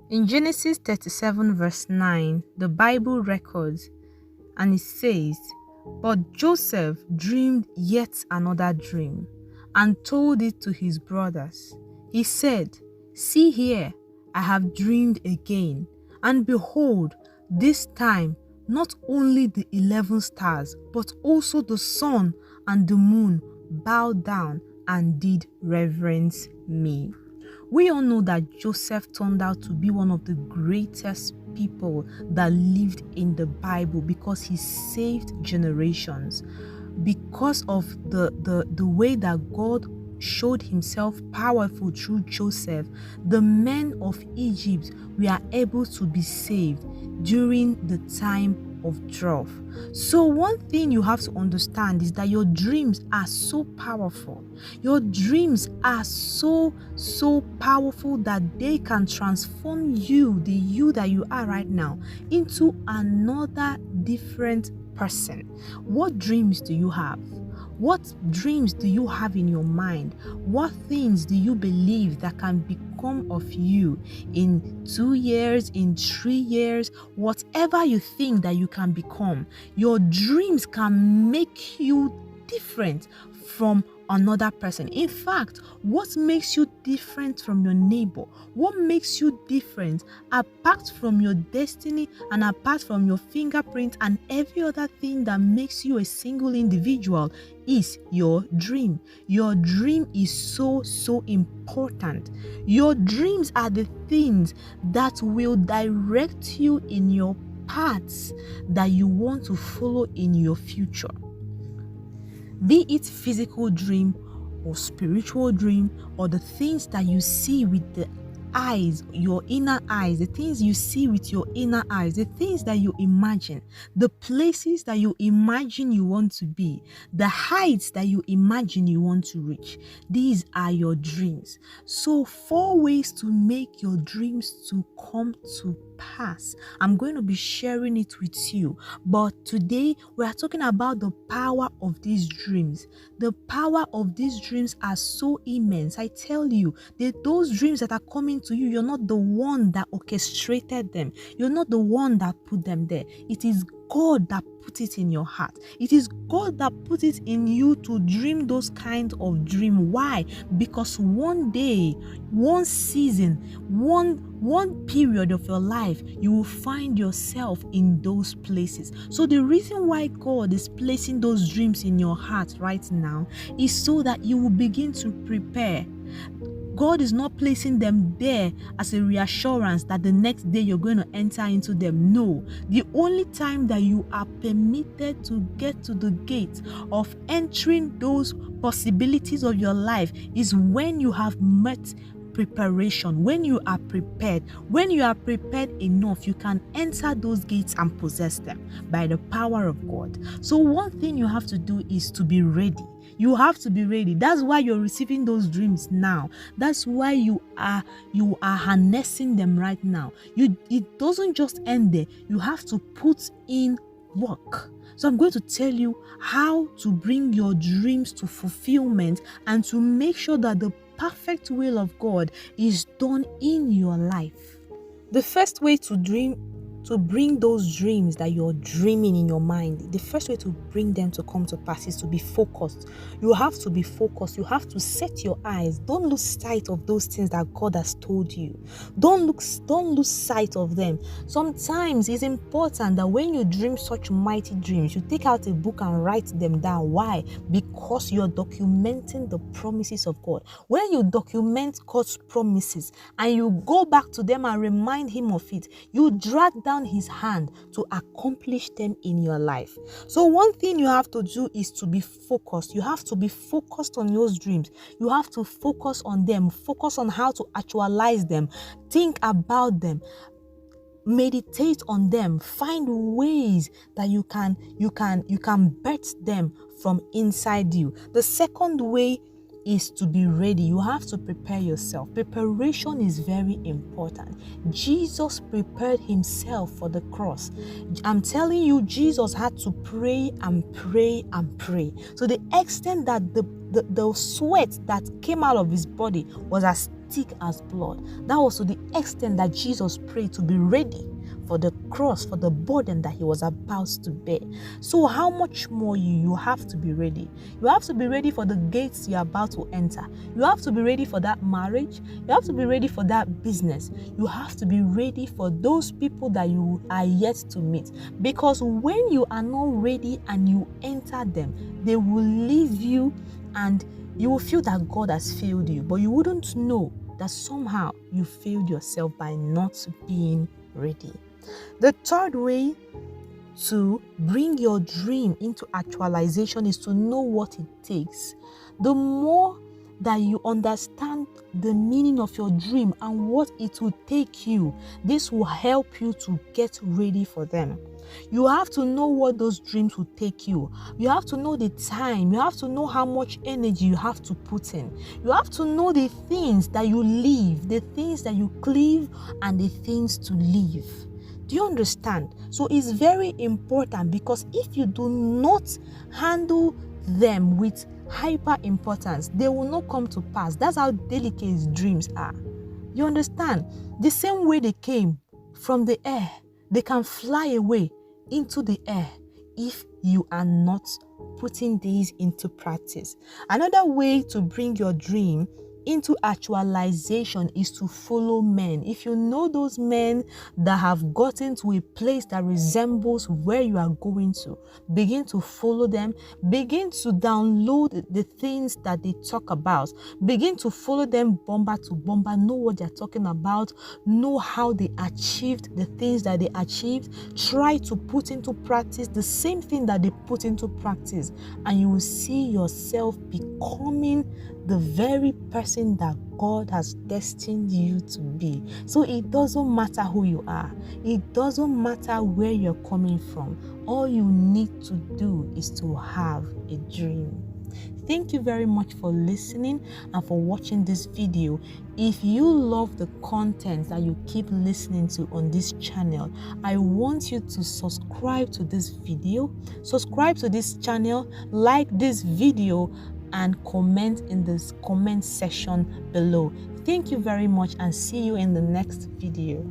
In Genesis 37 verse 9, the Bible records, and it says, "But Joseph dreamed yet another dream, and told it to his brothers. He said, 'See here, I have dreamed again, and behold, this time not only the 11 stars, but also the sun and the moon bowed down and did reverence me.'" We all know that Joseph turned out to be one of the greatest people that lived in the Bible because he saved generations. Because of the way that God showed himself powerful through Joseph, the men of Egypt were able to be saved during the time of drought. So one thing you have to understand is that your dreams are so powerful. Your dreams are so powerful that they can transform you, the you that you are right now, into another different person. What dreams do you have? What dreams do you have in your mind? What things do you believe that can become of you in 2 years, in 3 years? Whatever you think that you can become, your dreams can make you different from another person. In fact, what makes you different from your neighbor, what makes you different apart from your destiny and apart from your fingerprint and every other thing that makes you a single individual, is your dream. Your dream is so important. Your dreams are the things that will direct you in your paths that you want to follow in your future. Be it physical dream or spiritual dream, or the things that you see with the eyes, your inner eyes, the things you see with your inner eyes, the things that you imagine, the places that you imagine you want to be, the heights that you imagine you want to reach. These are your dreams. So 4 ways to make your dreams to come to pass. I'm going to be sharing it with you, but today we are talking about the power of these dreams. The power of these dreams are so immense. I tell you, those dreams that are coming to you, you're not the one that orchestrated them. You're not the one that put them there. It is God that put it in your heart. It is God that put it in you to dream those kinds of dream. Why? Because one day, one season, one period of your life, you will find yourself in those places. So the reason why God is placing those dreams in your heart right now is so that you will begin to prepare. God is not placing them there as a reassurance that the next day you're going to enter into them. No, the only time that you are permitted to get to the gate of entering those possibilities of your life is when you have met preparation. When you are prepared enough, you can enter those gates and possess them by the power of God. So one thing you have to do is to be ready. You have to be ready. That's why you're receiving those dreams now. That's why you are harnessing them right now. It doesn't just end there. You have to put in work. So I'm going to tell you how to bring your dreams to fulfillment and to make sure that the perfect will of God is done in your life. The first way to bring those dreams that you're dreaming in your mind, the first way to bring them to come to pass is to be focused. You have to be focused. You have to set your eyes. Don't lose sight of those things that God has told you. Don't lose sight of them. Sometimes it's important that when you dream such mighty dreams, you take out a book and write them down. Why? Because you're documenting the promises of God. When you document God's promises and you go back to them and remind Him of it, you drag down His hand to accomplish them in your life. So one thing you have to do is to be focused. You have to be focused on those dreams. You have to focus on them. Focus on how to actualize them. Think about them. Meditate on them. Find ways that you can birth them from inside you. The second way is to be ready. You have to prepare yourself. Preparation is very important. Jesus prepared Himself for the cross. I'm telling you, Jesus had to pray and pray and pray. So the extent that the sweat that came out of His body was as thick as blood. That was to the extent that Jesus prayed to be ready for the cross, for the burden that he was about to bear. So how much more you have to be ready. You have to be ready for the gates you're about to enter. You have to be ready for that marriage. You have to be ready for that business. You have to be ready for those people that you are yet to meet. Because when you are not ready and you enter them, they will leave you and you will feel that God has failed you. But you wouldn't know that somehow you failed yourself by not being ready. The third way to bring your dream into actualization is to know what it takes. The more that you understand the meaning of your dream and what it will take you, this will help you to get ready for them. You have to know what those dreams will take you. You have to know the time. You have to know how much energy you have to put in. You have to know the things that you leave, the things that you cleave, and the things to leave. Do you understand? So it's very important, because if you do not handle them with hyper importance, they will not come to pass. That's how delicate dreams are. You understand? The same way they came from the air, they can fly away into the air if you are not putting these into practice. Another way to bring your dream into actualization is to follow men. If you know those men that have gotten to a place that resembles where you are going to, begin to follow them. Begin to download the things that they talk about. Begin to follow them bumper to bumper. Know what they're talking about. Know how they achieved the things that they achieved. Try to put into practice the same thing that they put into practice, and you will see yourself becoming the very person that God has destined you to be. So it doesn't matter who you are. It doesn't matter where you're coming from. All you need to do is to have a dream. Thank you very much for listening and for watching this video. If you love the content that you keep listening to on this channel, I want you to subscribe to this video, subscribe to this channel, like this video, and comment in this comment section below. Thank you very much, and see you in the next video.